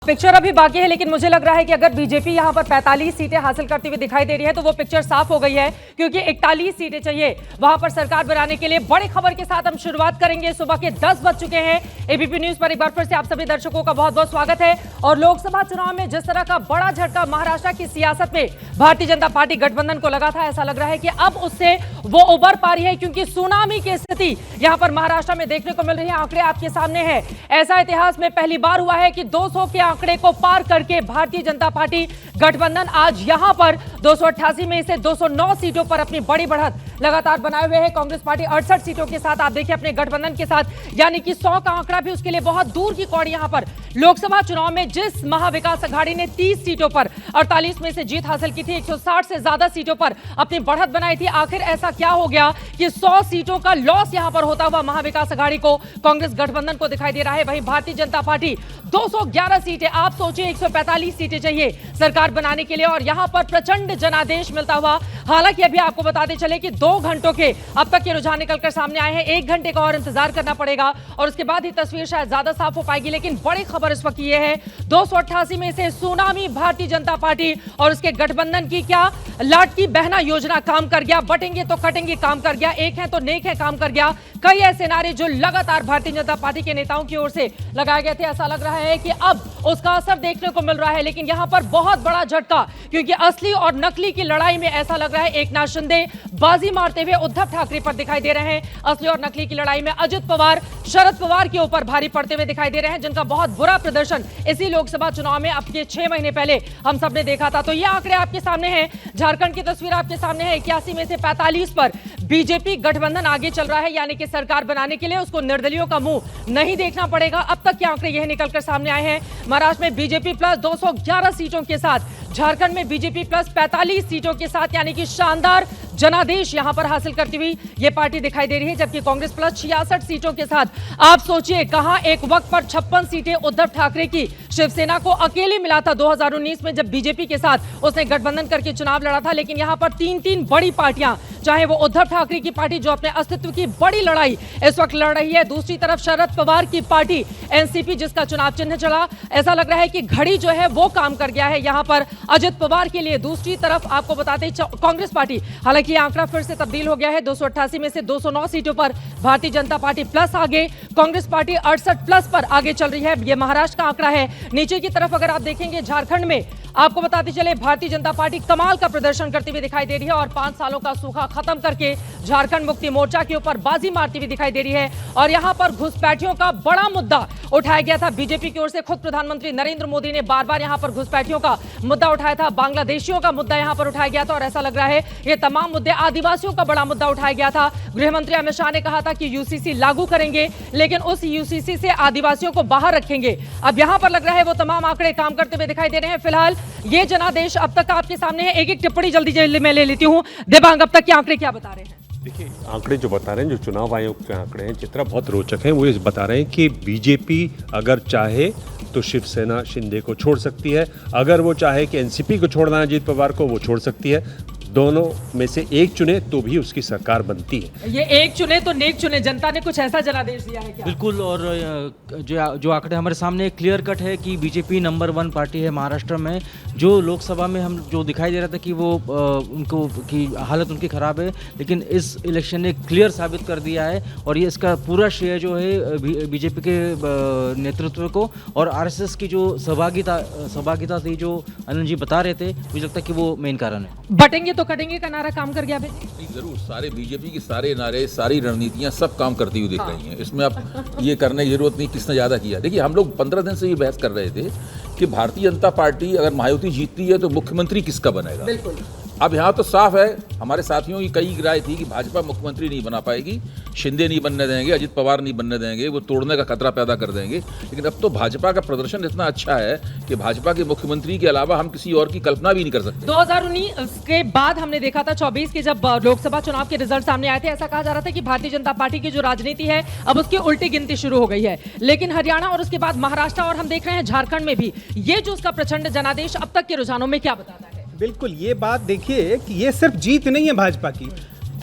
Picture अभी बाकी है, लेकिन मुझे लग रहा है कि अगर बीजेपी यहां पर 45 सीटें हासिल करती हुई दिखाई दे रही है तो वो पिक्चर साफ हो गई है, क्योंकि 41 सीटें चाहिए वहां पर सरकार बनाने के लिए। बड़ी खबर के साथ हम शुरुआत करेंगे। सुबह के 10 बज चुके हैं। एबीपी न्यूज पर एक बार फिर से आप सभी दर्शकों का बहुत बहुत स्वागत है। और लोकसभा चुनाव में जिस तरह का बड़ा झटका महाराष्ट्र की सियासत में भारतीय जनता पार्टी गठबंधन को लगा था, ऐसा लग रहा है कि अब उससे वो उबर पा रही है, क्योंकि सुनामी की स्थिति यहां पर महाराष्ट्र में देखने को मिल रही है। आंकड़े आपके सामने है। ऐसा इतिहास में पहली बार हुआ है कि 200 के आंकड़े को पार करके भारतीय जनता पार्टी गठबंधन आज यहां पर 288 में से 209 सीटों पर अपनी बड़ी बढ़त लगातार बनाए हुए है। कांग्रेस पार्टी 68 सीटों के साथ आप देखिए अपने गठबंधन के साथ, यानी कि 100 का आंकड़ा भी उसके लिए बहुत दूर की कौड़ी। यहां पर लोकसभा चुनाव में जिस महाविकास अघाड़ी ने 30 सीटों पर 48 में से जीत हासिल की थी, 160 से ज्यादा सीटों पर अपनी बढ़त बनाई थी, आखिर ऐसा क्या हो गया कि 100 सीटों का लॉस यहां पर होता हुआ महाविकास अघाड़ी को, कांग्रेस गठबंधन को दिखाई दे रहा है। वहीं भारतीय जनता पार्टी 211 सीटें, आप सोचिए 145 सीटें चाहिए सरकार बनाने के लिए, और यहां पर प्रचंड जनादेश मिलता हुआ। हालांकि अभी आपको बताते चले कि 2 घंटों के अब तक के रुझान निकलकर सामने आए हैं। 1 घंटे का और इंतजार करना पड़ेगा और उसके बाद ही तस्वीर शायद ज्यादा साफ हो पाएगी। लेकिन बड़ी खबर इस वक्त ये है, 288 में से सुनामी भारतीय जनता पार्टी और उसके गठबंधन की क्या लाटकी बहना योजना काम कर गया। बटेंगे तो कटेंगे काम कर गया, एक है तो नेक है काम कर गया। कई ऐसे नारे जो लगातार भारतीय जनता पार्टी के नेताओं की ओर से लगाए गए थे, ऐसा लग रहा है कि अब उसका असर देखने को मिल रहा है। लेकिन यहां पर बहुत बड़ा झटका, क्योंकि असली और नकली की लड़ाई में ऐसा लग रहा है एकनाथ शिंदे बाजी मारते हुए उद्धव ठाकरे पर दिखाई दे रहे हैं। असली और नकली की लड़ाई में अजित पवार शरद पवार के ऊपर भारी पड़ते हुए दिखाई दे रहे हैं, जिनका बहुत बुरा प्रदर्शन इसी लोकसभा चुनाव में अब के 6 महीने पहले हम सबने देखा था। तो ये आंकड़े आपके सामने हैं, झारखंड की तस्वीर आपके सामने है। 81 में से 45 पर बीजेपी गठबंधन आगे चल रहा है, यानी कि सरकार बनाने के लिए उसको निर्दलियों का मुंह नहीं देखना पड़ेगा। अब तक के आंकड़े यह निकलकर सामने आए हैं। महाराष्ट्र में बीजेपी प्लस 211 सीटों के साथ, झारखंड में बीजेपी प्लस 45 सीटों के साथ, यानी कि शानदार जनादेश यहां पर हासिल करती हुई ये पार्टी दिखाई दे रही है। जबकि कांग्रेस प्लस 66 सीटों के साथ, आप सोचिए कहां एक वक्त पर 56 सीटें उद्धव ठाकरे की शिवसेना को अकेले मिला था 2019 में, जब बीजेपी के साथ उसने गठबंधन करके चुनाव लड़ा था। लेकिन यहां पर 3 बड़ी पार्टियां, चाहे वो उद्धव ठाकरे की पार्टी जो अपने अस्तित्व की बड़ी लड़ाई इस वक्त लड़ रही है, दूसरी तरफ शरद पवार की पार्टी एनसीपी जिसका चुनाव चिन्ह चला, ऐसा लग रहा है कि घड़ी जो है वो काम कर गया है यहां पर अजित पवार के लिए। दूसरी तरफ आपको बताते कांग्रेस पार्टी, हालांकि आंकड़ा फिर से तब्दील हो गया है, 288 में से 209 सीटों पर भारतीय जनता पार्टी प्लस आगे, कांग्रेस पार्टी 68 प्लस पर आगे चल रही है। यह महाराष्ट्र का आंकड़ा है। नीचे की तरफ अगर आप देखेंगे, झारखंड में आपको बताते चले भारतीय जनता पार्टी कमाल का प्रदर्शन करती हुई दिखाई दे रही है और 5 सालों का सूखा खत्म करके झारखंड मुक्ति मोर्चा के ऊपर बाजी मारती हुई दिखाई दे रही है। और यहां पर घुसपैठियों का बड़ा मुद्दा उठाया गया था बीजेपी की ओर से। खुद प्रधानमंत्री नरेंद्र मोदी ने बार बार यहां पर घुसपैठियों का मुद्दा उठाया था, बांग्लादेशियों का मुद्दा यहां पर उठाया गया था, और ऐसा लग रहा है ये तमाम मुद्दे, आदिवासियों का बड़ा मुद्दा उठाया गया था। गृह मंत्री अमित शाह ने कहा था कि यूसीसी लागू करेंगे, लेकिन उस यूसीसी से आदिवासियों को बाहर रखेंगे। अब यहां पर लग रहा है वो तमाम आंकड़े काम करते हुए दिखाई दे रहे हैं। फिलहाल ये जनादेश अब तक आपके सामने है। एक टिप्पणी जल्दी मैं ले लेती हूं। देवांग, अब तक के आंकड़े क्या बता रहे हैं? देखिए, आंकड़े जो बता रहे हैं, जो चुनाव आयोग के आंकड़े हैं, चित्रा बहुत रोचक हैं। वो ये बता रहे हैं कि बीजेपी अगर चाहे तो शिवसेना शिंदे को छोड़ सकती है, अगर वो चाहे कि एनसीपी को छोड़ना है अजित पवार को, वो छोड़ सकती है। दोनों में से एक चुने तो भी उसकी सरकार बनती है। ये एक चुने तो नेक चुने, जनता ने कुछ ऐसा जनादेश दिया है क्या? बिल्कुल, और जो आंकड़े हमारे सामने क्लियर कट है कि बीजेपी नंबर 1 पार्टी है महाराष्ट्र में। जो लोकसभा में हम जो दिखाई दे रहा था कि वो उनको की हालत उनकी खराब है, लेकिन इस इलेक्शन ने क्लियर साबित कर दिया है। और ये इसका पूरा श्रेय जो है बीजेपी के नेतृत्व को और आरएसएस की जो सहभागिता थी, जो अनिल जी बता रहे थे, मुझे लगता है कि वो मेन कारण है। बटेंगे तो कटेंगे का नारा काम कर गया बेटे? जरूर, सारे बीजेपी के सारे नारे, सारी रणनीतियां सब काम करती हुई दिख रही हैं। इसमें अब ये करने की जरूरत नहीं किसने ज़्यादा किया। देखिए, हम लोग 15 दिन से ये बहस कर रहे थे कि भारतीय जनता पार्टी अगर महायुति जीतती है तो मुख्यमंत्री किसका बनेगा। बिल्कुल। अब यहाँ तो साफ है, हमारे साथियों की कई राय थी कि भाजपा मुख्यमंत्री नहीं बना पाएगी, शिंदे नहीं बनने देंगे, अजित पवार नहीं बनने देंगे, वो तोड़ने का खतरा पैदा कर देंगे। लेकिन अब तो भाजपा का प्रदर्शन इतना अच्छा है कि भाजपा के मुख्यमंत्री के अलावा हम किसी और की कल्पना भी नहीं कर सकते। 2019 के बाद हमने देखा था 24 के जब लोकसभा चुनाव के रिजल्ट सामने आए थे, ऐसा कहा जा रहा था कि भारतीय जनता पार्टी की जो राजनीति है अब उसकी उल्टी गिनती शुरू हो गई है। लेकिन हरियाणा और उसके बाद महाराष्ट्र और हम देख रहे हैं झारखंड में भी ये जो उसका प्रचंड जनादेश अब तक के रुझानों में क्या बताता है? बिल्कुल, ये बात देखिए कि ये सिर्फ जीत नहीं है भाजपा की,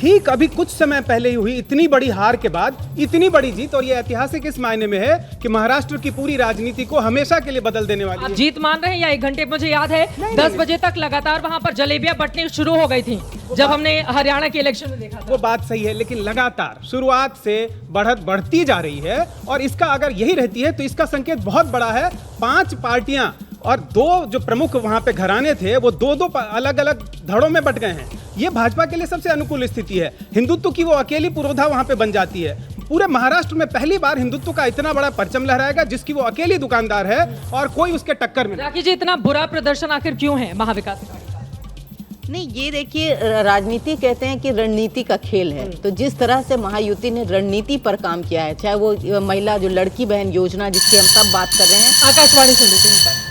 ठीक अभी कुछ समय पहले ही हुई इतनी बड़ी हार के बाद इतनी बड़ी जीत, और ये ऐतिहासिक इस मायने में है कि महाराष्ट्र की पूरी राजनीति को हमेशा के लिए बदल देने वाली आप है। जीत मान रहे हैं या 1 घंटे? मुझे याद है 10 बजे तक लगातार वहां पर जलेबियां बंटनी शुरू हो गई थी जब हमने हरियाणा के इलेक्शन में देखा था। वो बात सही है, लेकिन लगातार शुरुआत से बढ़त बढ़ती जा रही है, और इसका अगर यही रहती है तो इसका संकेत बहुत बड़ा है। 5 पार्टियां और 2 जो प्रमुख वहां पे घराने थे वो 2-2 अलग अलग धड़ों में बट गए हैं। ये भाजपा के लिए सबसे अनुकूल स्थिति है। हिंदुत्व की वो अकेली पुरोधा वहां पे बन जाती है। पूरे महाराष्ट्र में पहली बार हिंदुत्व का इतना बड़ा परचम लहराएगा जिसकी वो अकेली दुकानदार है और कोई उसके टक्कर में नहीं। राखी जी, इतना बुरा प्रदर्शन आखिर क्यों है महाविकास अघाड़ी का? नहीं, ये देखिए, राजनीति कहते हैं कि रणनीति का खेल है। तो जिस तरह से महायुति ने रणनीति पर काम किया है, चाहे वो महिला जो लड़की बहन योजना जिसकी हम सब बात कर रहे हैं, आकाशवाणी सुन लेते हैं।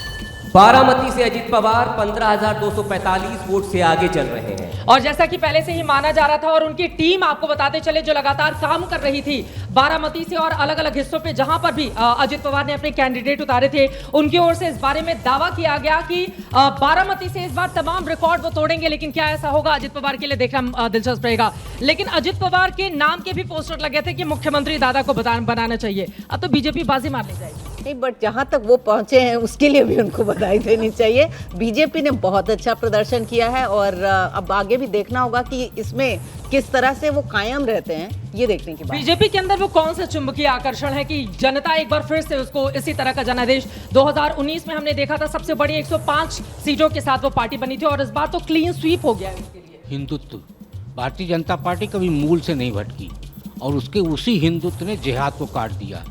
बारामती से अजित पवार 15,245 वोट से आगे चल रहे हैं। और जैसा कि पहले से ही माना जा रहा था, और उनकी टीम आपको बताते चले जो लगातार काम कर रही थी बारामती से और अलग अलग हिस्सों पे जहां पर भी अजित पवार ने अपने कैंडिडेट उतारे थे, उनकी ओर से इस बारे में दावा किया गया कि बारामती से इस बार तमाम रिकॉर्ड वो तोड़ेंगे। लेकिन क्या ऐसा होगा, अजित पवार के लिए देखना दिलचस्प रहेगा। लेकिन अजित पवार के नाम के भी पोस्टर लगे थे कि मुख्यमंत्री दादा को बनाना चाहिए। अब तो बीजेपी बाजी मार ले जाएगी। नहीं, बट जहां तक वो पहुंचे हैं उसके लिए भी उनको बधाई देनी चाहिए। बीजेपी ने बहुत अच्छा प्रदर्शन किया है, और अब आगे भी देखना होगा कि इसमें किस तरह से वो कायम रहते हैं, ये देखने की बात। बीजेपी के अंदर वो कौन सा चुंबकीय आकर्षण है कि जनता एक बार फिर से उसको इसी तरह का जनादेश 2019 में हमने देखा था, सबसे बड़ी 105 सीटों के साथ वो पार्टी बनी थी, और इस बार तो क्लीन स्वीप हो गया है उसके लिए। हिंदुत्व, भारतीय जनता पार्टी कभी मूल से नहीं भटकी, और उसके उसी हिंदुत्व ने जिहाद को काट दिया।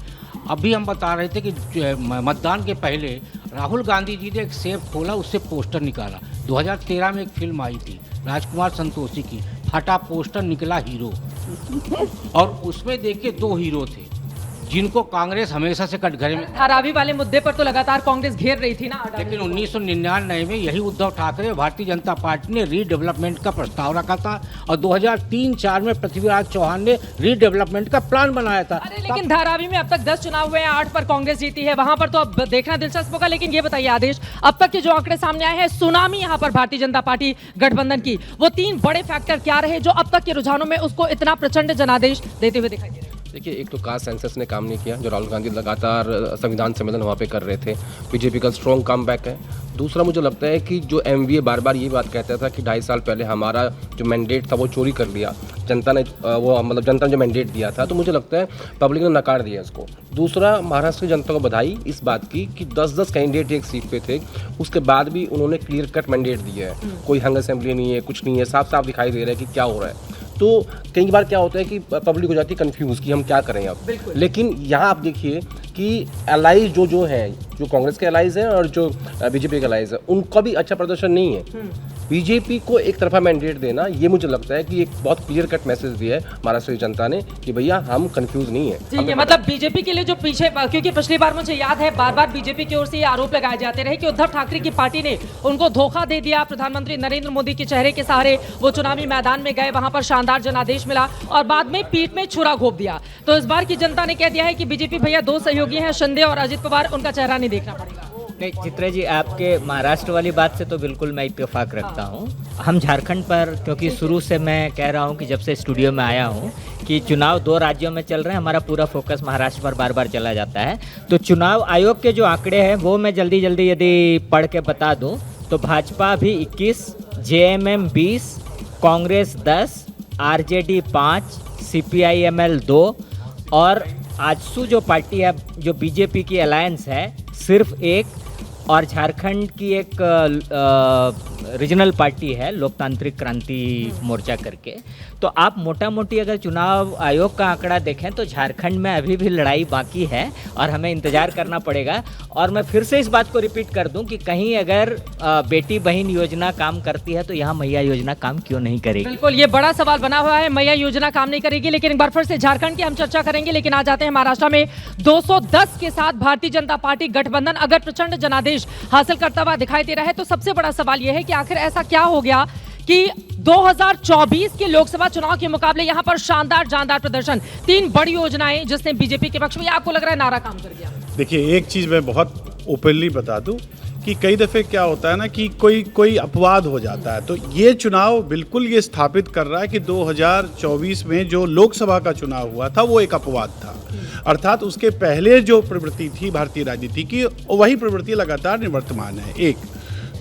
अभी हम बता रहे थे कि मतदान के पहले राहुल गांधी जी ने एक सेफ खोला, उससे पोस्टर निकाला। 2013 में एक फिल्म आई थी राजकुमार संतोषी की, फटा पोस्टर निकला हीरो, और उसमें देखिए 2 हीरो थे जिनको कांग्रेस हमेशा से कटघरे में। धारावी वाले मुद्दे पर तो लगातार कांग्रेस घेर रही थी ना। लेकिन 1999 में यही उद्धव ठाकरे भारतीय जनता पार्टी ने रीडेवलपमेंट का प्रस्ताव रखा था, और 2003-04 में पृथ्वीराज चौहान ने रीडेवलपमेंट का प्लान बनाया था। अरे लेकिन धारावी में अब तक 10 चुनाव हुए हैं, 8 पर कांग्रेस जीती है, वहां पर तो अब देखना दिलचस्प होगा। लेकिन ये बताइए आदेश, अब तक के जो आंकड़े सामने आए हैं, सुनामी यहाँ पर भारतीय जनता पार्टी गठबंधन की, वो 3 बड़े फैक्टर क्या रहे जो अब तक के रुझानों में उसको इतना प्रचंड जनादेश देते हुए दिखाई दे रहे हैं? देखिए, एक तो कास्ट सेंसस ने काम नहीं किया, जो राहुल गांधी लगातार संविधान सम्मेलन वहाँ पे कर रहे थे। बीजेपी का स्ट्रॉन्ग कमबैक है। दूसरा, मुझे लगता है कि जो एमवीए बार बार ये बात कहता था कि 2.5 साल पहले हमारा जो मैंडेट था वो चोरी कर लिया जनता ने, वो मतलब जनता ने जो मैंडेट दिया था, तो मुझे लगता है पब्लिक ने नकार दिया इसको। दूसरा, महाराष्ट्र की जनता को बधाई इस बात की कि 10-10 कैंडिडेट एक सीट पे थे, उसके बाद भी उन्होंने क्लियर कट मैंडेट दिया है। कोई हंग असेंबली नहीं है, कुछ नहीं है, साफ साफ दिखाई दे रहा है कि क्या हो रहा है। तो कई बार क्या होता है कि पब्लिक हो जाती है कंफ्यूज कि हम क्या करें अब। लेकिन यहाँ आप देखिए कि एलाइज जो है, जो कांग्रेस के एलाइज हैं और जो बीजेपी के एलाइज है, उनका भी अच्छा प्रदर्शन नहीं है। बीजेपी को एक तरफा मैंडेट देना, ये मुझे लगता है कि एक बहुत क्लियर कट मैसेज दिया है महाराष्ट्र की जनता ने कि भैया हम कंफ्यूज नहीं है। ठीक है, मतलब बीजेपी के लिए जो पीछे, क्योंकि पिछली बार मुझे याद है बार बार बीजेपी की ओर से ये आरोप लगाए जाते रहे कि उद्धव ठाकरे की पार्टी ने उनको धोखा दे दिया। प्रधानमंत्री नरेंद्र मोदी के चेहरे के सहारे वो चुनावी मैदान में गए, वहां पर शानदार जनादेश मिला, और बाद में पीठ में छुरा घोंप दिया। तो इस बार की जनता ने कह दिया है कि बीजेपी भैया 2 सहयोगी हैं, शिंदे और अजित पवार, उनका चेहरा नहीं देखना पड़ेगा। नहीं चित्रा जी, आपके महाराष्ट्र वाली बात से तो बिल्कुल मैं इत्तेफाक रखता हूँ। हम झारखंड पर, क्योंकि शुरू से मैं कह रहा हूँ कि जब से स्टूडियो में आया हूँ कि चुनाव 2 राज्यों में चल रहे हैं, हमारा पूरा फोकस महाराष्ट्र पर बार बार चला जाता है। तो चुनाव आयोग के जो आंकड़े हैं वो मैं जल्दी जल्दी यदि पढ़ के बता दूँ तो भाजपा भी 21, JMM 20, कांग्रेस 10, RJD 5, CPI-ML 2, और आजसू जो पार्टी है, जो बीजेपी की अलायंस है, सिर्फ 1, और झारखंड की एक रीजनल पार्टी है लोकतांत्रिक क्रांति मोर्चा करके। तो आप मोटा मोटी अगर चुनाव आयोग का आंकड़ा देखें तो झारखंड में अभी भी लड़ाई बाकी है और हमें इंतजार करना पड़ेगा। और मैं फिर से इस बात को रिपीट कर दूं कि कहीं अगर बेटी बहन योजना काम करती है तो यहाँ मैया योजना काम क्यों नहीं करेगी? बिल्कुल, ये बड़ा सवाल बना हुआ है, मैया योजना काम नहीं करेगी। लेकिन एक बार फिर से झारखंड की हम चर्चा करेंगे, लेकिन आ जाते हैं महाराष्ट्र में 210 के साथ भारतीय जनता पार्टी गठबंधन अगर प्रचंड जनादेश हासिल करता हुआ दिखाई दे रहा है, तो सबसे बड़ा सवाल यह है कि आखिर ऐसा क्या हो गया कि 2024 के लोकसभा चुनाव के मुकाबले यहां पर शानदार जानदार प्रदर्शन, 3 बड़ी योजनाएं जिसने बीजेपी के पक्ष में, आपको लग रहा है नारा काम कर गया? देखिए, एक चीज मैं बहुत ओपनली बता दूं कि कई दफ़े क्या होता है ना कि कोई अपवाद हो जाता है, तो ये चुनाव बिल्कुल ये स्थापित कर रहा है कि 2024 में जो लोकसभा का चुनाव हुआ था वो एक अपवाद था, अर्थात उसके पहले जो प्रवृत्ति थी भारतीय राजनीति की वही प्रवृत्ति लगातार निवर्तमान है। एक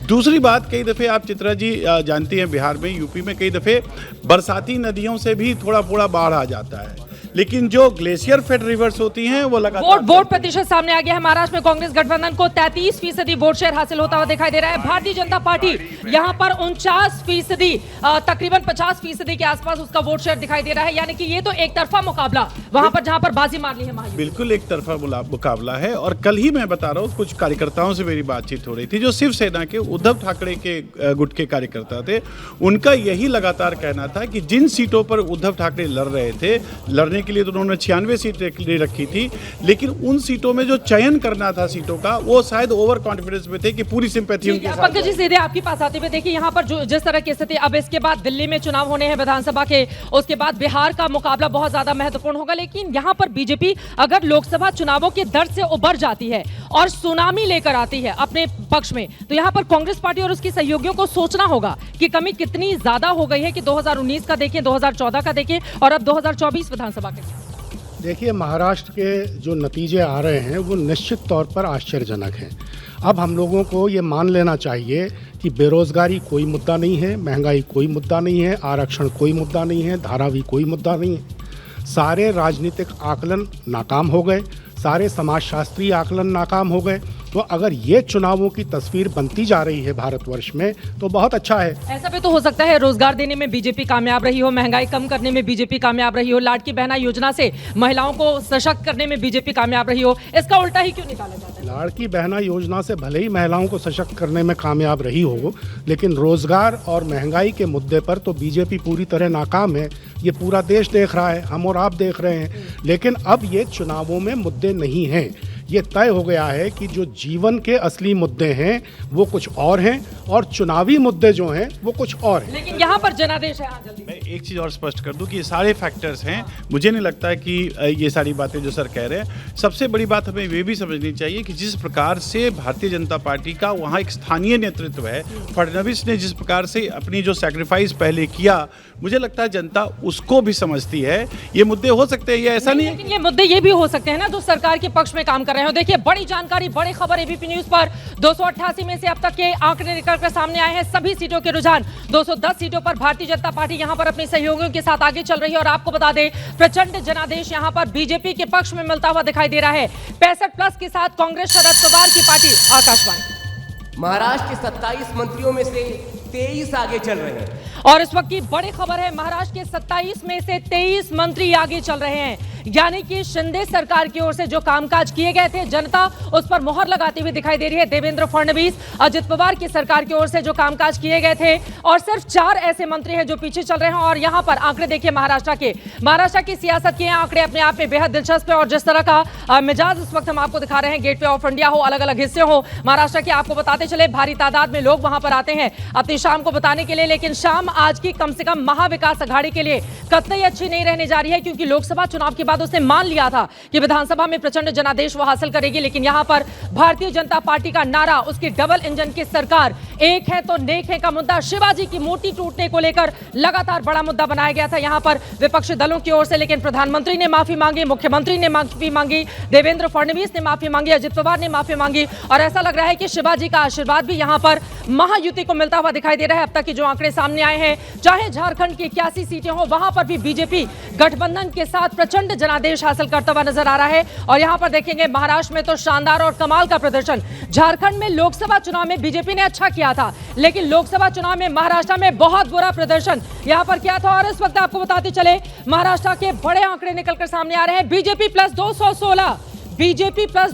दूसरी बात, कई दफ़े आप चित्रा जी जानती हैं बिहार में, यूपी में कई दफ़े बरसाती नदियों से भी थोड़ा बाढ़ आ जाता है, लेकिन जो ग्लेशियर फेड रिवर्स होती हैं वो लगातार वोट प्रतिशत सामने आ गया है। महाराष्ट्र में कांग्रेस गठबंधन को 33% वोट शेयर हासिल होता हुआ दिखाई दे रहा है। भारतीय जनता पार्टी यहां पर 49%, तकरीबन 50% के आसपास उसका वोट शेयर दिखाई दे रहा है, यानी कि ये तो एक तरफा मुकाबला वहां पर जहां पर बाजी मार ली है महायुति। बिल्कुल एक तरफा मुकाबला है। और कल ही मैं बता रहा हूँ, कुछ कार्यकर्ताओं से मेरी बातचीत हो रही थी जो शिवसेना के उद्धव ठाकरे के गुट के कार्यकर्ता थे, उनका यही लगातार कहना था कि जिन सीटों पर उद्धव ठाकरे लड़ रहे थे, लड़ने के लिए तो उन्होंने 96 सीटें ले रखी थी, लेकिन उन सीटों में जो चयन करना था सीटों का, वो शायद ओवर कॉन्फिडेंस में थे कि पूरी सिंपैथी उनके साथ। पंकज जी सीधे आपके पास आते हुए देखिए यहाँ पर जो जिस तरह की स्थिति, अब इसके बाद दिल्ली में चुनाव होने हैं विधानसभा के, उसके बाद बिहार का मुकाबला बहुत ज्यादा महत्वपूर्ण होगा, लेकिन यहाँ पर बीजेपी अगर लोकसभा चुनावों के दर्द से उबर जाती है और सुनामी लेकर आती है अपने पक्ष में, तो यहाँ पर कांग्रेस पार्टी और उसकी सहयोगियों को सोचना होगा कि कमी कितनी ज्यादा हो गई है कि 2019 का देखें, 2014 का देखें और अब 2024 विधानसभा के। देखिए, महाराष्ट्र के जो नतीजे आ रहे हैं वो निश्चित तौर पर आश्चर्यजनक हैं। अब हम लोगों को ये मान लेना चाहिए कि बेरोजगारी कोई मुद्दा नहीं है, महंगाई कोई मुद्दा नहीं है, आरक्षण कोई मुद्दा नहीं है, धारावी कोई मुद्दा नहीं है। सारे राजनीतिक आकलन नाकाम हो गए, सारे समाजशास्त्रीय आकलन नाकाम हो गए। तो अगर ये चुनावों की तस्वीर बनती जा रही है भारतवर्ष में तो बहुत अच्छा है। ऐसा भी तो हो सकता है रोजगार देने में बीजेपी कामयाब रही हो, महंगाई कम करने में बीजेपी कामयाब रही हो, लाडकी बहना योजना से महिलाओं को सशक्त करने में बीजेपी कामयाब रही हो, इसका उल्टा ही क्यों निकाला जाता है? लाडकी बहना योजना से भले ही महिलाओं को सशक्त करने में कामयाब रही हो, लेकिन रोजगार और महंगाई के मुद्दे पर तो बीजेपी पूरी तरह नाकाम है। ये पूरा देश देख रहा है, हम और आप देख रहे हैं। लेकिन अब ये चुनावों में मुद्दे नहीं हैं, ये तय हो गया है कि जो जीवन के असली मुद्दे हैं वो कुछ और हैं और चुनावी मुद्दे जो हैं वो कुछ और हैं। लेकिन यहाँ पर जनादेश है। जल्दी मैं एक चीज़ और स्पष्ट कर दूं कि ये सारे फैक्टर्स हैं, मुझे नहीं लगता है कि ये सारी बातें जो सर कह रहे हैं। सबसे बड़ी बात हमें ये भी समझनी चाहिए कि जिस प्रकार से भारतीय जनता पार्टी का वहाँ एक स्थानीय नेतृत्व है, फडणवीस ने जिस प्रकार से अपनी जो सैक्रिफाइस पहले किया, मुझे लगता है जनता उसको भी समझती है। ये मुद्दे हो सकते हैं, ये ऐसा नहीं है, लेकिन ये मुद्दे ये भी हो सकते हैं ना जो सरकार के पक्ष में काम कर रहे हो। देखिए, बड़ी जानकारी, बड़ी खबर एबीपी न्यूज पर 288 में से अब तक के आंकड़े निकल कर सामने आए हैं। सभी सीटों के रुझान 210 सीटों पर भारतीय जनता पार्टी यहां पर अपने सहयोगियों के साथ आगे चल रही है। और आपको बता दें, प्रचंड जनादेश यहां पर बीजेपी के पक्ष में मिलता हुआ दिखाई दे रहा है। 65+ के साथ कांग्रेस शरद पवार की पार्टी। आकाशवाणी। महाराष्ट्र के 27 मंत्रियों में से 23 आगे चल रहे हैं। और इस वक्त की बड़ी खबर है, महाराष्ट्र के 27 में से 23 मंत्री आगे चल रहे हैं, यानी कि शिंदे सरकार की ओर से जो कामकाज किए गए थे जनता उस पर मोहर लगाती हुई दिखाई दे रही है। देवेंद्र फडणवीस, अजित पवार की सरकार की ओर से जो कामकाज किए गए थे, और सिर्फ 4 ऐसे मंत्री हैं जो पीछे चल रहे हैं। और यहां पर आंकड़े देखिए महाराष्ट्र की सियासत के आंकड़े अपने आप में बेहद दिलचस्प है। और जिस तरह का मिजाज इस वक्त हम आपको दिखा रहे हैं, गेटवे ऑफ इंडिया हो, अलग अलग हिस्से हो महाराष्ट्र के, आपको बताते चले भारी तादाद में लोग वहां पर आते हैं अपनी शाम को बताने के लिए। लेकिन शाम आज की कम से कम महाविकास अघाड़ी के लिए कतई अच्छी नहीं रहने जा रही है, क्योंकि लोकसभा चुनाव के बाद उसने मान लिया था कि विधानसभा में प्रचंड जनादेश वो हासिल करेगी। लेकिन यहां पर भारतीय जनता पार्टी का नारा, उसकी डबल इंजन की सरकार, एक है तो नेक है का मुद्दा शिवाजी की मूर्ति टूटने को लेकर लगातार बड़ा मुद्दा बनाया गया था यहां पर विपक्षी दलों की ओर से। लेकिन प्रधानमंत्री ने माफी मांगी, मुख्यमंत्री ने माफी मांगी, देवेंद्र फडणवीस ने माफी मांगी, अजित पवार ने माफी मांगी, और ऐसा लग रहा है कि शिवाजी का आशीर्वाद भी यहां पर महायुति को मिलता हुआ दिखाई दे रहा है। अब तक के जो आंकड़े सामने आए हैं, चाहे झारखंड की 81 सीटें हो, वहां पर भी बीजेपी गठबंधन के साथ प्रचंड जनादेश हासिल करता हुआ नजर आ रहा है। और यहां पर देखेंगे महाराष्ट्र में तो शानदार और कमाल का प्रदर्शन। झारखंड में लोकसभा चुनाव में बीजेपी ने अच्छा किया था, लेकिन लोकसभा चुनाव में महाराष्ट्र में बहुत बुरा प्रदर्शन यहां पर किया था। और इस वक्त आपको बताते चले, महाराष्ट्र के बड़े आंकड़े निकलकर सामने आ रहे हैं। बीजेपी प्लस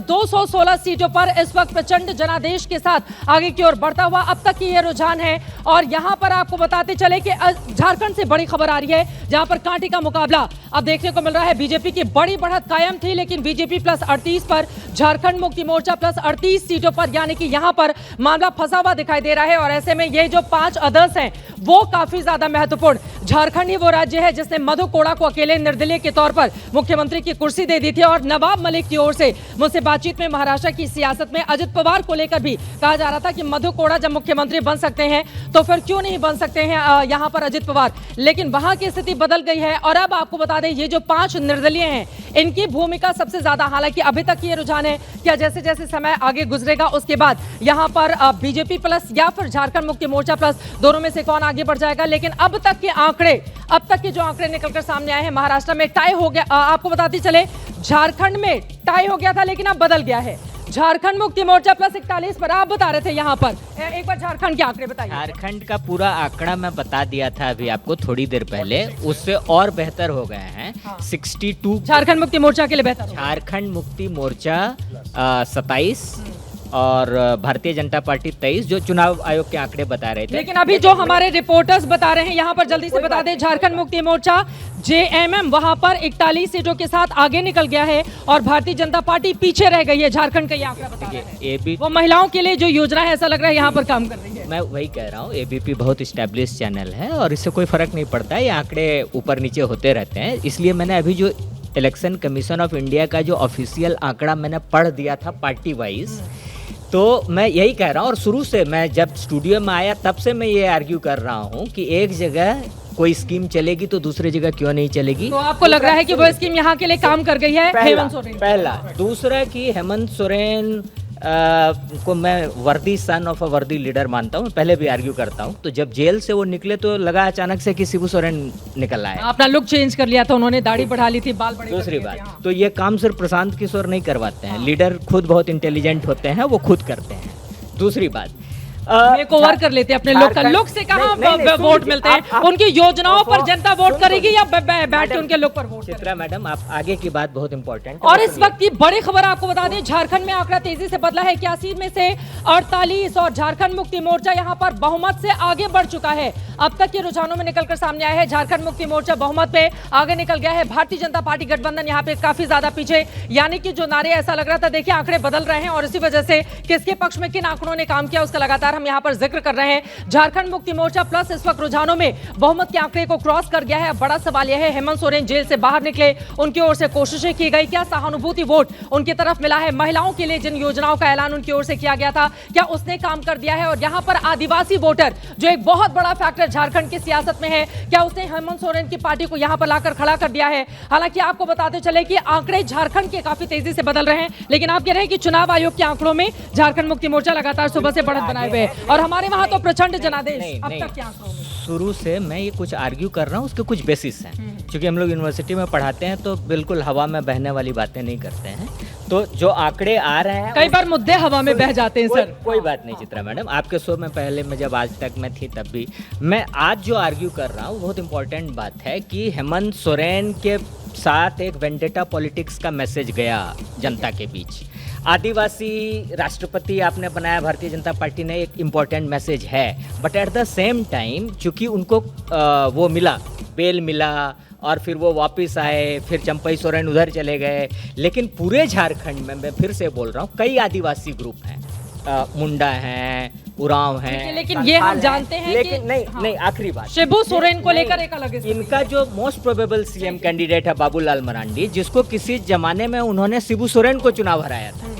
216 सीटों पर इस वक्त प्रचंड जनादेश के साथ आगे की ओर बढ़ता हुआ अब तक की ये रुझान है। और यहां पर आपको बताते चले कि झारखंड से बड़ी खबर आ रही है, जहां पर कांटे का मुकाबला अब देखने को मिल रहा है। बीजेपी की बड़ी बढ़त कायम थी, लेकिन बीजेपी प्लस 38 पर, झारखंड मुक्ति मोर्चा प्लस 38 सीटों पर, यानी कि यहां पर मामला फंसा हुआ दिखाई दे रहा है। और ऐसे में ये जो 5 अदर्स हैं वो काफी ज्यादा महत्वपूर्ण। झारखंड ही वो राज्य है जिसने मधु कोड़ा को अकेले निर्दलीय के तौर पर मुख्यमंत्री की कुर्सी दे दी थी और नवाब मलिक की ओर से मुझसे बातचीत में महाराष्ट्र की सियासत में अजित पवार को लेकर भी कहा जा रहा था कि मधु कोड़ा जब मुख्यमंत्री बन सकते हैं तो फिर क्यों नहीं बन सकते हैं यहाँ पर अजित पवार। लेकिन वहां की स्थिति बदल गई है और अब आपको बता दें ये जो 5 निर्दलीय हैं इनकी भूमिका सबसे ज्यादा, हालांकि अभी तक ये रुझान है कि जैसे जैसे समय आगे गुजरेगा उसके बाद यहाँ पर बीजेपी प्लस या फिर झारखंड मुक्ति मोर्चा प्लस दोनों में से कौन आगे बढ़ जाएगा। लेकिन अब तक के जो आंकड़े निकलकर सामने आए हैं, महाराष्ट्र में टाई हो गया। आपको बताते चले झारखंड में टाई हो गया था लेकिन अब बदल गया है। झारखंड मुक्ति मोर्चा प्लस 41 पर आप बता रहे थे यहाँ पर, एक बार झारखंड के आंकड़े बताइए। झारखंड का पूरा आंकड़ा मैं बता दिया था अभी आपको थोड़ी देर पहले, उससे और बेहतर हो गए हैं। 62 झारखंड मुक्ति मोर्चा के लिए बेहतर, झारखंड मुक्ति मोर्चा 27 और भारतीय जनता पार्टी 23, जो चुनाव आयोग के आंकड़े बता रहे थे। लेकिन अभी जो हमारे रिपोर्टर्स बता रहे हैं यहाँ पर, जल्दी से बता दें, झारखंड मुक्ति मोर्चा जेएमएम वहां पर 41 सीटों के साथ आगे निकल गया है और भारतीय जनता पार्टी पीछे रह गई है। झारखंड का ये आंकड़ा बता रहे हैं। एबीपी वो महिलाओं के लिए जो योजना है ऐसा लग रहा है यहाँ पर काम कर रही है। मैं वही कह रहा हूँ, एबीपी बहुत स्टैब्लिश चैनल है और इससे कोई फर्क नहीं पड़ता है, ये आंकड़े ऊपर नीचे होते रहते हैं। इसलिए मैंने अभी जो इलेक्शन कमीशन ऑफ इंडिया का जो ऑफिशियल आंकड़ा मैंने पढ़ दिया था पार्टी वाइज, तो मैं यही कह रहा हूँ। और शुरू से मैं जब स्टूडियो में आया तब से मैं ये आर्ग्यू कर रहा हूँ कि एक जगह कोई स्कीम चलेगी तो दूसरी जगह क्यों नहीं चलेगी। तो आपको लग रहा है कि वो स्कीम यहाँ के लिए काम कर गई है हेमंत सोरेन? पहला। दूसरा कि हेमंत सोरेन को मैं वर्दी सन ऑफ अ वर्दी लीडर मानता हूँ, पहले भी आर्ग्यू करता हूँ। तो जब जेल से वो निकले तो लगा अचानक से कि शिबू सोरेन निकल आया। अपना लुक चेंज कर लिया था उन्होंने, दाढ़ी बढ़ा ली थी, बाल बड़े। दूसरी बात, तो ये काम सिर्फ प्रशांत किशोर नहीं करवाते हैं, लीडर खुद बहुत इंटेलिजेंट होते हैं, वो खुद करते हैं। दूसरी बात, मेकओवर कर लेते हैं अपने लोग का। लोग से कहाँ वोट मिलते हैं? उनकी योजनाओं पर जनता वोट करेगी या बैठ के उनके लोग पर वोट? चित्रा मैडम, आप आगे की बात बहुत इंपॉर्टेंट। और इस वक्त की बड़ी खबर आपको बता दें, झारखंड में आंकड़ा तेजी से बदला है। 81 में से 48 और झारखंड मुक्ति मोर्चा यहाँ पर बहुमत से आगे बढ़ चुका है। अब तक के रुझानों में निकलकर सामने आया है झारखंड मुक्ति मोर्चा बहुमत पे आगे निकल गया है। भारतीय जनता पार्टी गठबंधन यहाँ पे काफी ज्यादा पीछे, यानी कि जो नारे ऐसा लग रहा था, देखिए आंकड़े बदल रहे हैं और इसी वजह से किसके पक्ष में किन आंकड़ों ने काम किया उसका लगातार हम यहाँ पर जिक्र कर रहे हैं। झारखंड मुक्ति मोर्चा प्लस इस वक्त रुझानों में बहुमत के आंकड़े को क्रॉस कर गया है। बड़ा सवाल यह है, हेमंत सोरेन जेल से बाहर निकले, उनकी ओर से कोशिशें की गई, क्या सहानुभूति वोट उनकी तरफ मिला है? महिलाओं के लिए जिन योजनाओं का ऐलान उनकी ओर से किया गया था, क्या उसने काम कर दिया है? और यहाँ पर आदिवासी वोटर जो एक बहुत बड़ा फैक्टर झारखंड की सियासत में है, क्या उसने हेमंत सोरेन की पार्टी को यहाँ पर लाकर खड़ा कर दिया है? हालांकि आपको बताते चले कि आंकड़े झारखंड के काफी तेजी से बदल रहे हैं, लेकिन आप कह रहे हैं कि चुनाव आयोग के आंकड़ों में झारखंड मुक्ति मोर्चा लगातार सुबह से बढ़त बनाए हुए है और हमारे वहां तो प्रचंड जनादेश अब तक के आंकड़ों में। शुरू से मैं ये कुछ आर्ग्यू कर रहा हूँ, उसके कुछ बेसिस हैं। क्योंकि हम लोग यूनिवर्सिटी में पढ़ाते हैं तो बिल्कुल हवा में बहने वाली बातें नहीं करते हैं। तो जो आंकड़े आ रहे हैं, कई बार मुद्दे हवा में बह जाते हैं सर। कोई बात नहीं चित्रा मैडम, आपके शो में पहले मैं जब आज तक मैं थी तब भी, मैं आज जो आर्ग्यू कर रहा हूँ बहुत इंपॉर्टेंट बात है कि हेमंत सोरेन के साथ एक वेंडेटा पॉलिटिक्स का मैसेज गया जनता के बीच। आदिवासी राष्ट्रपति आपने बनाया, भारतीय जनता पार्टी ने, एक इम्पॉर्टेंट मैसेज है। But at the same time चूंकि उनको वो मिला, बेल मिला और फिर वो वापस आए, फिर चंपई सोरेन उधर चले गए। लेकिन पूरे झारखंड में, मैं फिर से बोल रहा हूँ, कई आदिवासी ग्रुप हैं, मुंडा हैं, उरांव हैं, लेकिन ये हम जानते हैं लेकिन कि नहीं, आखिरी बात, शिबू सोरेन को लेकर एक अलग स्थिति। इनका जो मोस्ट प्रोबेबल सीएम कैंडिडेट है बाबूलाल मरांडी, जिसको किसी जमाने में उन्होंने शिबू सोरेन को चुनाव हराया था,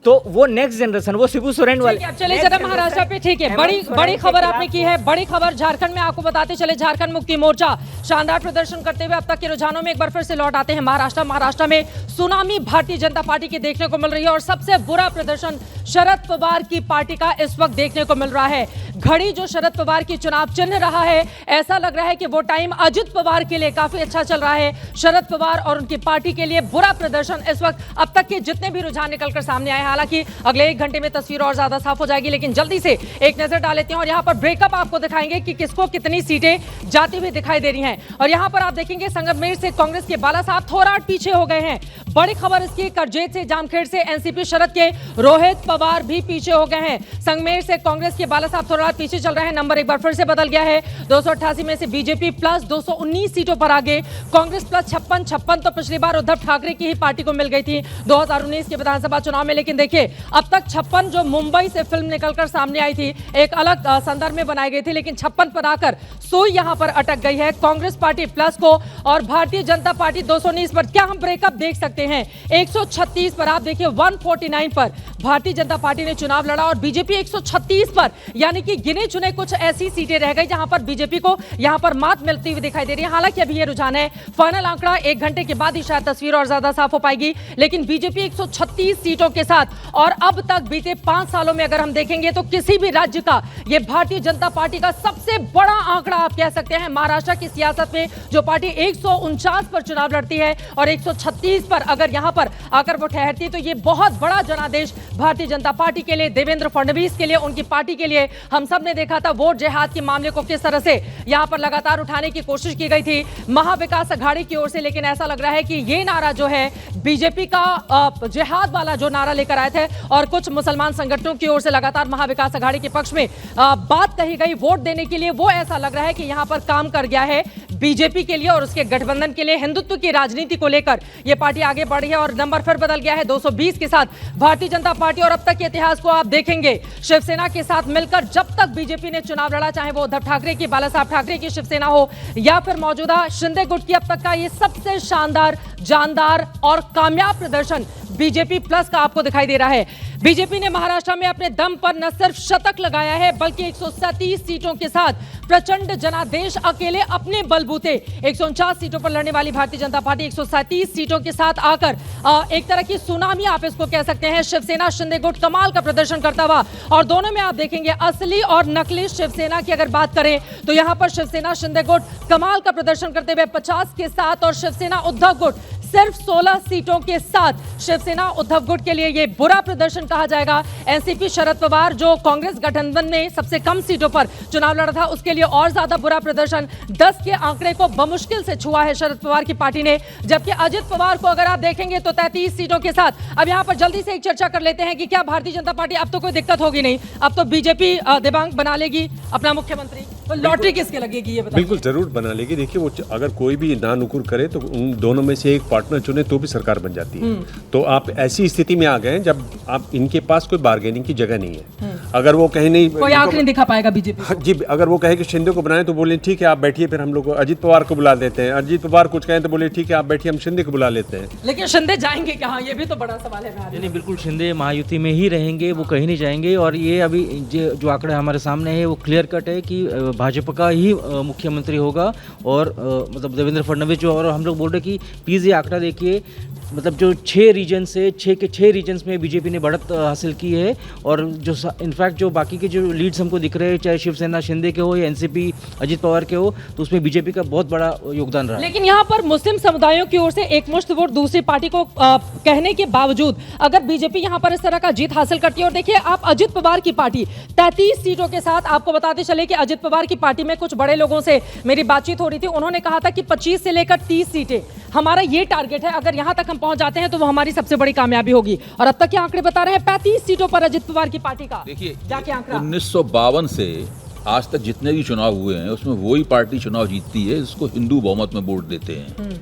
तो वो नेक्स्ट जनरेशन, वो शिबू सोरेन वाले। अब चले जरा महाराष्ट्र पे, ठीक है, बड़ी खबर आपने की है। बड़ी खबर झारखंड में आपको बताते चले, झारखंड मुक्ति मोर्चा शानदार प्रदर्शन करते हुए अब तक के रुझानों में एक बार फिर से लौट आते हैं महाराष्ट्र में सुनामी भारतीय जनता पार्टी की देखने को मिल रही है और सबसे बुरा प्रदर्शन शरद पवार की पार्टी का इस वक्त देखने को मिल रहा है। घड़ी जो शरद पवार की चुनाव चिन्ह रहा है, ऐसा लग रहा है कि वो टाइम अजित पवार के लिए काफी अच्छा चल रहा है। शरद पवार और उनकी पार्टी के लिए बुरा प्रदर्शन इस वक्त अब तक के जितने भी रुझान निकलकर सामने आए। हालांकि अगले 1 घंटे में तस्वीर और ज्यादा साफ हो जाएगी, लेकिन जल्दी से एक नजर डाल लेते हैं और यहाँ पर ब्रेकअप आपको दिखाएंगे कि किसको कितनी सीटें जाती हुई दिखाई दे रही हैं। और यहाँ पर आप देखेंगे संगमेर से कांग्रेस के बाला साहब थोराट पीछे हो गए हैं। बड़ी खबर इसकी, करजेत से, जामखेड़ से एनसीपी शरद के रोहित पवार भी पीछे हो गए हैं। संगमेर से कांग्रेस के बाला साहब थोराट पीछे चल रहे हैं, नंबर एक बार फिर से बदल गया है। 288 में से बीजेपी प्लस 219 सीटों पर आगे, कांग्रेस प्लस 56 तो पिछली बार उद्धव ठाकरे की ही पार्टी को मिल गई थी 2019 के विधानसभा चुनाव में। लेकिन लेकिन देखिए अब तक 56 जो मुंबई से फिल्म निकलकर सामने आई थी एक अलग संदर्भ में बनाई गई थी, लेकिन 56 पर आकर सुई यहां पर अटक गई है कांग्रेस पार्टी प्लस को और भारतीय जनता पार्टी 219 पर। क्या हम ब्रेकअप देख सकते हैं? 136 पर, आप देखिए 149 पर भारतीय जनता पार्टी ने चुनाव लड़ा और बीजेपी 136 पर, यानी कि गिने चुने कुछ ऐसी सीटें रह गई जहां पर बीजेपी को यहां पर मात मिलती हुई दिखाई दे रही है। हालांकि अभी ये रुझान है, फाइनल आंकड़ा 1 घंटे के बाद ही शायद तस्वीर और ज्यादा साफ हो पाएगी, लेकिन बीजेपी 136 सीटों के साथ और अब तक बीते 5 सालों में अगर हम देखेंगे तो किसी भी राज्य का यह भारतीय जनता पार्टी का सबसे बड़ा आंकड़ा आप कह सकते हैं। महाराष्ट्र की सियासत में जो पार्टी 149 पर चुनाव लड़ती है और 136 पर अगर यहां पर आकर वो ठहरती है तो ये बहुत बड़ा जनादेश भारतीय जनता पार्टी के लिए, देवेंद्र फडणवीस के लिए, उनकी पार्टी के लिए। हम सब ने देखा था वोट जिहाद के मामले को किस तरह से यहां पर लगातार उठाने की कोशिश की गई थी महाविकास अघाड़ी की ओर से, लेकिन ऐसा लग रहा है कि ये नारा जो है बीजेपी का जिहाद वाला जो नारा लेकर आए थे और कुछ मुसलमान संगठनों की ओर से लगातार महाविकास अघाड़ी के पक्ष में बात कही गई वोट देने के लिए, वो ऐसा लग रहा है कि यहां पर काम कर गया है बीजेपी के लिए और उसके गठबंधन के लिए। हिंदुत्व की राजनीति को लेकर यह पार्टी आगे बढ़ी है और नंबर फिर बदल गया है 220 के साथ भारतीय जनता पार्टी। और अब तक के इतिहास को आप देखेंगे, शिवसेना के साथ मिलकर जब तक बीजेपी ने चुनाव लड़ा, चाहे वो उद्धव ठाकरे की, बाला साहब ठाकरे की शिवसेना हो या फिर मौजूदा शिंदे गुट की, अब तक का ये सबसे शानदार, जानदार और कामयाब प्रदर्शन बीजेपी प्लस का आपको दिखाई दे रहा है। बीजेपी ने महाराष्ट्र में अपने दम पर न सिर्फ शतक लगाया है बल्कि 137 सीटों के साथ प्रचंड जनादेश अकेले अपने बलबूते 149 सीटों पर लड़ने वाली भारतीय जनता पार्टी 137 सीटों के साथ आकर एक तरह की सुनामी आप इसको कह सकते हैं। शिवसेना शिंदे गुट कमाल का प्रदर्शन करता हुआ और दोनों में आप देखेंगे असली और नकली शिवसेना की अगर बात करें तो यहां पर शिवसेना शिंदे गुट कमाल का प्रदर्शन करते हुए 50 के साथ और शिवसेना उद्धव गुट सिर्फ 16 सीटों के साथ। शिवसेना उद्धव गुट के लिए यह बुरा प्रदर्शन कहा जाएगा। एनसीपी शरद पवार जो कांग्रेस गठबंधन में सबसे कम सीटों पर चुनाव लड़ा था उसके लिए और ज्यादा बुरा प्रदर्शन, 10 के आंकड़े को बमुश्किल से छुआ है शरद पवार की पार्टी ने, जबकि अजित पवार को अगर आप देखेंगे तो 33 सीटों के साथ। अब यहां पर जल्दी से एक चर्चा कर लेते हैं कि क्या भारतीय जनता पार्टी, अब तो कोई दिक्कत होगी नहीं, अब तो बीजेपी दिव्यांग बना लेगी अपना मुख्यमंत्री, तो लॉटरी किसके लगेगी ये बताइए। बिल्कुल जरूर बना लेगी। देखिए वो अगर कोई भी ना नुकुर करे तो उन दोनों में से एक पार्टनर चुने तो भी सरकार बन जाती है। तो आप ऐसी स्थिति में आ गए हैं जब आप इनके पास कोई बार्गेनिंग की जगह नहीं है। अगर वो कहीं नहीं, कोई आंख नहीं दिखा पाएगा बीजेपी जी, अगर वो कहे कि शिंदे को बनाए तो बोले ठीक है आप बैठिए, फिर हम लोग अजित पवार को बुला देते हैं। अजित पवार कुछ कहें तो बोले ठीक है आप बैठिए, हम शिंदे को बुला लेते हैं। लेकिन शिंदे जाएंगे कहाँ, ये भी तो बड़ा सवाल है। नहीं, बिल्कुल शिंदे महायुति में ही रहेंगे, वो कहीं नहीं जाएंगे। और ये अभी जो आंकड़े हमारे सामने है वो क्लियर कट है कि भाजपा का ही मुख्यमंत्री होगा और मतलब देवेंद्र फडणवीस जो, और हम लोग बोल रहे कि प्लीज़ ये आंकड़ा देखिए, मतलब जो 6 रीजन से 6 के 6 रीजन्स में बीजेपी ने बढ़त हासिल की है और जो इनफैक्ट जो बाकी के जो लीड्स हमको दिख रहे हैं, चाहे शिवसेना शिंदे के हो या एनसीपी अजित पवार के हो, तो उसमें बीजेपी का बहुत बड़ा योगदान रहा है। लेकिन यहाँ पर मुस्लिम समुदायों की ओर से एक मुश्त वोट दूसरी पार्टी को कहने के बावजूद अगर बीजेपी यहाँ पर इस तरह का जीत हासिल करती है, और देखिए आप अजित पवार की पार्टी 33 सीटों के साथ, आपको बताते चले कि अजित पवार की पार्टी में कुछ बड़े लोगों से मेरी बातचीत हो रही थी, उन्होंने कहा था कि 25 से लेकर 30 सीटें हमारा ये टारगेट है, अगर यहां तक हम पहुंच जाते हैं तो वो हमारी सबसे बड़ी कामयाबी होगी। और अब तक के आंकड़े बता रहे हैं 35 सीटों पर अजित पवार की पार्टी का। देखिए क्या आंकड़ा 1952 से आज तक जितने भी चुनाव हुए हैं उसमें वही पार्टी चुनाव जीतती है जिसको हिंदू बहुमत में वोट देते हैं।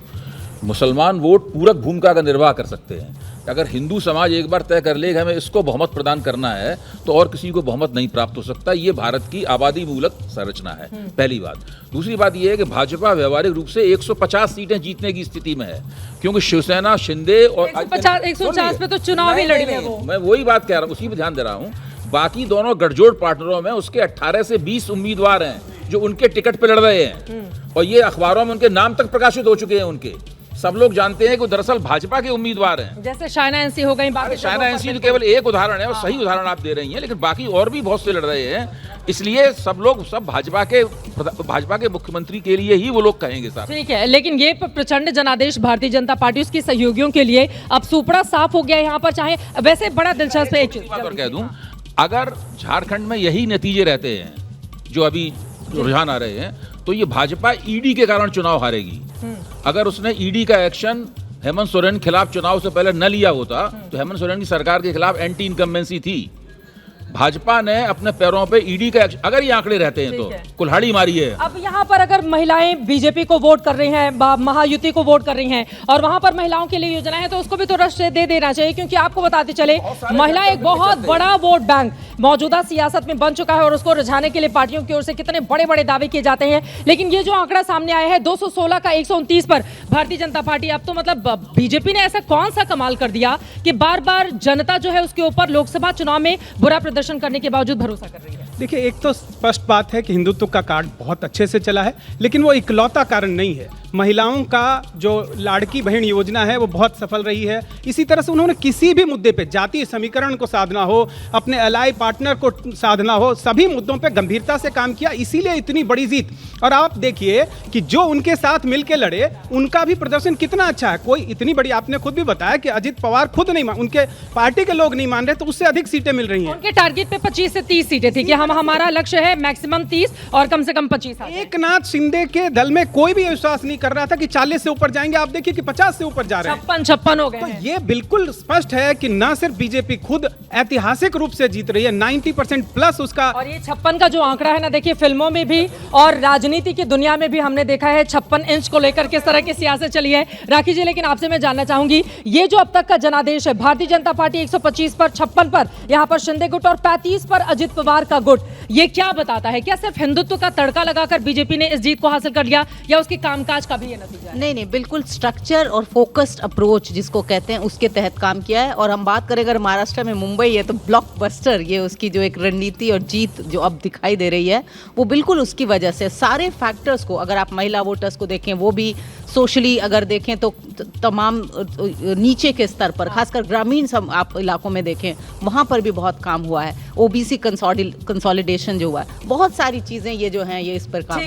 मुसलमान वोट पूरक भूमिका का निर्वाह कर सकते हैं। अगर हिंदू समाज एक बार तय कर ले कि हमें इसको बहुमत प्रदान करना है तो और किसी को बहुमत नहीं प्राप्त हो सकता। ये भारत की आबादी मूलक संरचना है, पहली बात। दूसरी बात यह है कि भाजपा व्यवहारिक रूप से 150 सीटें जीतने की स्थिति में है, क्योंकि शिवसेना शिंदे और 150 पे तो चुनाव ही लड़ी है वो। मैं वही बात कह रहा हूँ, उसी पे ध्यान दे रहा हूँ। बाकी दोनों गठजोड़ पार्टनरों में उसके 18 से 20 उम्मीदवार हैं जो उनके टिकट पे लड़ रहे हैं और ये अखबारों में उनके नाम तक प्रकाशित हो चुके हैं। उनके सब लोग जानते हैं कि दरअसल भाजपा के उम्मीदवार हैं। जैसे शायना एनसी हो गई, बाकी शायना एनसी तो केवल एक उदाहरण है और सही उदाहरण आप दे रही हैं, लेकिन बाकी और भी बहुत से लड़ रहे हैं। इसलिए सब लोग सब भाजपा के मुख्यमंत्री के लिए ही वो लोग कहेंगे साहब। ठीक है, लेकिन ये प्रचंड जनादेश भारतीय जनता पार्टी उसकी सहयोगियों के लिए अब सुपड़ा साफ हो गया यहाँ पर। चाहे वैसे बड़ा दिलचस्प एक चीज और कह दूं, अगर झारखंड में यही नतीजे रहते हैं जो अभी रुझान आ रहे हैं तो ये भाजपा ईडी के कारण चुनाव हारेगी। अगर उसने ईडी का एक्शन हेमंत सोरेन के खिलाफ चुनाव से पहले न लिया होता तो हेमंत सोरेन की सरकार के खिलाफ एंटी इनकम्बेंसी थी। भाजपा ने अपने पैरों पे ईडी का अगर ये आंकड़े रहते हैं तो कुल्हाड़ी मारी है। अब यहाँ पर अगर महिलाएं बीजेपी को वोट कर रही हैं, महायुति को वोट कर रही हैं और वहां पर महिलाओं के लिए योजना है, तो उसको भी तो रश दे देना चाहिए, क्योंकि आपको बताते चले महिला एक बहुत बड़ा वोट बैंक मौजूदा सियासत में बन चुका है और उसको रिझाने के लिए पार्टियों की ओर से कितने बड़े बड़े दावे किए जाते हैं। लेकिन ये जो आंकड़ा सामने आया है 216 का 129 पर भारतीय जनता पार्टी, अब तो मतलब बीजेपी ने ऐसा कौन सा कमाल कर दिया कि बार बार जनता जो है उसके ऊपर लोकसभा चुनाव में बुरा प्रदर्शन करने के बावजूद भरोसा कर रही है। देखिए, एक तो स्पष्ट बात है कि हिंदुत्व का कार्ड बहुत अच्छे से चला है, लेकिन वो इकलौता कारण नहीं है। महिलाओं का जो लाड़की बहन योजना है वो बहुत सफल रही है। इसी तरह से उन्होंने किसी भी मुद्दे पे, जातीय समीकरण को साधना हो, अपने अलाई पार्टनर को साधना हो, सभी मुद्दों पे गंभीरता से काम किया, इसीलिए इतनी बड़ी जीत। और आप देखिए कि जो उनके साथ मिलकर लड़े उनका भी प्रदर्शन कितना अच्छा है। कोई इतनी बड़ी, आपने खुद भी बताया कि अजित पवार खुद नहीं उनके पार्टी के लोग नहीं मान रहे, तो उससे अधिक सीटें मिल रही हैं। उनके टारगेट पे 25 से 30 सीटें थी कि हमारा लक्ष्य है मैक्सिमम 30 और कम से कम 25। एकनाथ शिंदे के दल में कोई भी विश्वास नहीं कर रहा था कि 40 से ऊपर जाएंगे। आप देखिए कि 50 से ऊपर जा रहे हैं, 56 हो गए। तो ये बिल्कुल स्पष्ट है कि न सिर्फ बीजेपी खुद ऐतिहासिक रूप से जीत रही है, 90% प्लस उसका। और ये 56 का जो आंकड़ा है ना, देखिए फिल्मों में भी और राजनीति की दुनिया में भी हमने देखा है 56 इंच को लेकर किस तरह की सियासत चली है। राखी जी, लेकिन आपसे मैं जानना चाहूंगी, ये जो अब तक का जनादेश है, भारतीय जनता पार्टी 125 पर, 56 पर यहाँ पर शिंदे गुट और 35 पर अजित पवार का गुट, ये क्या बताता है? क्या सिर्फ हिंदुत्व का तड़का लगाकर बीजेपी ने इस जीत को हासिल कर लिया या उसके कामकाज का भी ये नतीजा है? नहीं, बिल्कुल स्ट्रक्चर और फोकस्ड अप्रोच जिसको कहते हैं उसके तहत काम किया है। और हम बात करें अगर महाराष्ट्र में मुंबई है तो ब्लॉकबस्टर, ये उसकी जो एक रणनीति और जीत जो अब दिखाई दे रही है वो बिल्कुल उसकी वजह से। सारे फैक्टर्स को, अगर आप महिला वोटर्स को देखें, वो भी सोशली अगर देखें तो तमाम नीचे के स्तर पर, खासकर ग्रामीण आप इलाकों में देखें वहाँ पर भी बहुत काम हुआ है। ओबीसी कंसोलिडेशन जो हुआ है, बहुत सारी चीज़ें ये जो हैं ये इस पर काम